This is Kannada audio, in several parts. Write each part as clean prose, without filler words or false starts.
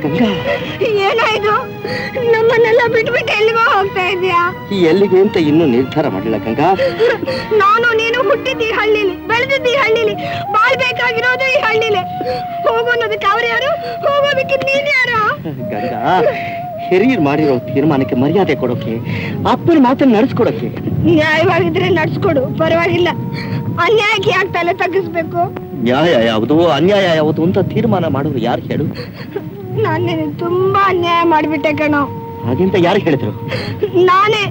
ಗಂಗಾ, ಏನಾಯ್ತು? ನಮ್ಮನ್ನೆಲ್ಲ ಬಿಟ್ಬಿಟ್ಟು ಎಲ್ಲಿಗೋ ಹೋಗ್ತಾ ಇದೀಯಾ? ಎಲ್ಲಿಗೆ ಅಂತ ಇನ್ನೂ ನಿರ್ಧಾರ ಮಾಡಿಲ್ಲ ಗಂಗಾ. ನಾನು ನೀನು ಹುಟ್ಟಿದ್ದಿ ಹಳ್ಳಿಲಿ, ಬೆಳೆದಿದ್ದಿ ಹಳ್ಳಿಲಿ, ಬಾಳ್ಬೇಕಾಗಿರೋದು ಈ ಹಳ್ಳಿಲಿ. ಹೋಗೋನ್ನೋದಕ್ಕೆ ಅವ್ರು ಯಾರು, ಹೋಗೋದಕ್ಕೆ ನೀನ್ ಯಾರು? ಗಂಗಾ, ಹಿರಿಯರು ಮಾಡಿರೋ ತೀರ್ಮಾನಕ್ಕೆ ಮರ್ಯಾದೆ ಕೊಡೋಕೆ, ಅಪ್ಪನ ಮಾತನ್ನು ನಡೆಸ್ಕೊಡೋಕೆ. ನ್ಯಾಯವಾಗಿದ್ರೆ ನಡ್ಸ್ಕೊಡು, ಪರವಾಗಿಲ್ಲ. ಅನ್ಯಾಯಕ್ಕೆ ಯಾಕೆ ತಲೆ ತಗ್ಗಿಸ್ಬೇಕು? ನ್ಯಾಯ ಯಾವುದು ಅನ್ಯಾಯ ಯಾವುದು ಅಂತ ತೀರ್ಮಾನ ಮಾಡೋರು ಯಾರು ಹೇಳು? ನಾನು ತುಂಬಾ ಅನ್ಯಾಯ ಮಾಡ್ಬಿಟ್ಟೆ ಕಣೋ. ಹಾಗೆಂತ ಯಾರು ಹೇಳಿದ್ರು? ನಾನೇ.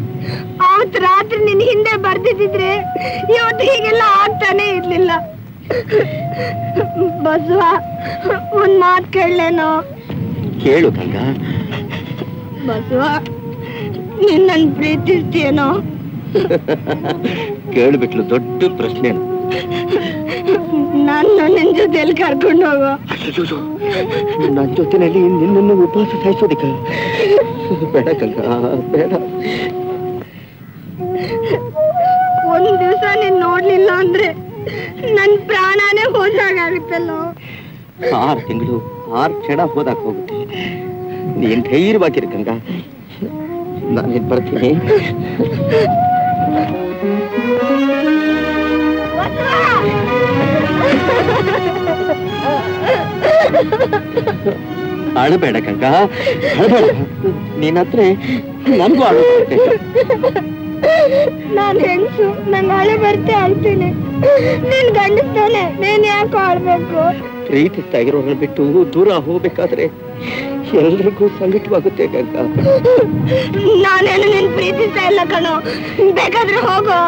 ಅವತ್ತು ರಾತ್ರಿ ನಿನ್ ಹಿಂದೆ ಬರ್ದಿದ್ರೆ ಇವತ್ತು ಹೀಗೆಲ್ಲ ಆಗ್ತಾನೆ ಇರ್ಲಿಲ್ಲ. ಬಸವ, ಒಂದ್ ಮಾತ್ ಕೇಳಲೇನೋ? ಕೇಳು ಗಂಗಾ. ಬಸವ, ನೀನ್ ನನ್ ಪ್ರೀತಿಸ್ತೀಯೇನೋ? ಕೇಳ್ಬಿಟ್ಲು ದೊಡ್ಡ ಪ್ರಶ್ನೆ. ನಾನು ನಿನ್ ಜೊತೆಯಲ್ಲಿ ಕರ್ಕೊಂಡು ಹೋಗೋ. ನನ್ನ ಜೊತೆನಲ್ಲಿ ನಿನ್ನನ್ನು ಉಪವಾಸ ಸಾಯಿಸೋದಿಕ್ಕ ಬೇಡ ಗಂಗಾ, ಬೇಡ. ಒಂದ್ ದಿವ್ಸ ನೀನ್ ನೋಡ್ಲಿಲ್ಲ ಅಂದ್ರೆ ನನ್ ಪ್ರಾಣನೇ ಹೋದಾಗುತ್ತಲ್ಲೋ. 6 ತಿಂಗಳು 6 ಕ್ಷಣ ಹೋದಾಕ ಹೋಗುತ್ತೆ. ನೀನ್ ಧೈರ್ಯವಾಗಿರಿ ಗಂಗಾ, ನಾನೇನ್ ಬರ್ತೀನಿ. ಅಳಬೇಡ ಗಂಗಾ, ಅಳಬೇಡ. ನೀನತ್ರ ನನ್ಗೂ ಅಳು ಬರುತ್ತೆ. ನಾನ್ ಹೆಂಗ್ಸು, ನಂಗೆ ಅಳು ಬರ್ತೆ ಅಳ್ತೀನಿ. ನೀನ್ ಗಂಡಸ್ತಾನೆ, ನೀನ್ ಯಾಕೆ ಆಳ್ಬೇಕು? ಪ್ರೀತಿಸ್ತಾ ಇರೋರನ್ನ ಬಿಟ್ಟು ದೂರ ಹೋಗ್ಬೇಕಾದ್ರೆ ಎಲ್ರಿಗೂ ಸಂಕಟವಾಗುತ್ತೆ ಗಂಗಾ. ನಾನೇನು ನೀನ್ ಪ್ರೀತಿಸ್ತಾ ಇಲ್ಲ ಕಣೋ, ಬೇಕಾದ್ರೆ ಹೋಗೋ.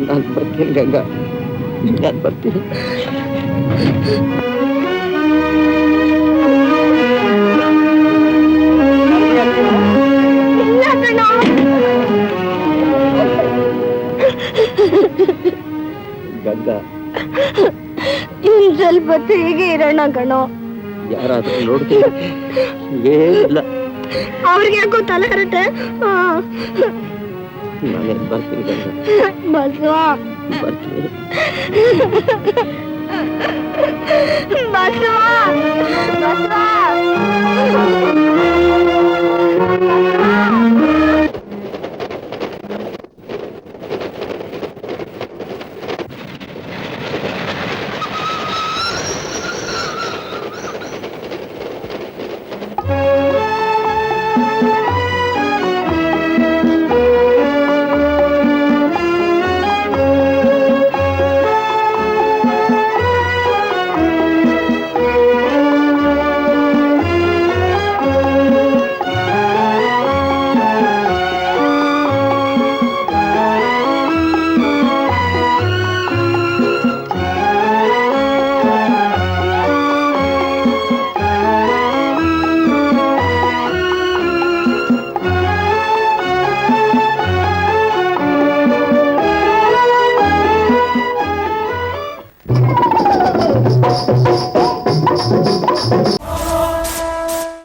ನಾನು ಬರ್ತೀನಿ ಗಂಗಾ, ನಾನು ಬರ್ತೀನಿ. ಗಂಗಾ, ಇನ್ ಸ್ವಲ್ಪ ಹೊತ್ತು ಹೀಗೆ ಇರೋಣ ಕಣೋ. ಯಾರಾದ್ರೂ ನೋಡ್ತೀನಿ? ಏನಿಲ್ಲ. ಅವ್ರಿಗೆ ಯಾಕೋ ತಲೆ ಹರಟೆ. ನಾನೇ ಬರ್ತೀನಿ ಗಂಗಾ. ಬಸವ, ಬರ್ತೀನಿ. ಬಸವ, ಬಸವ.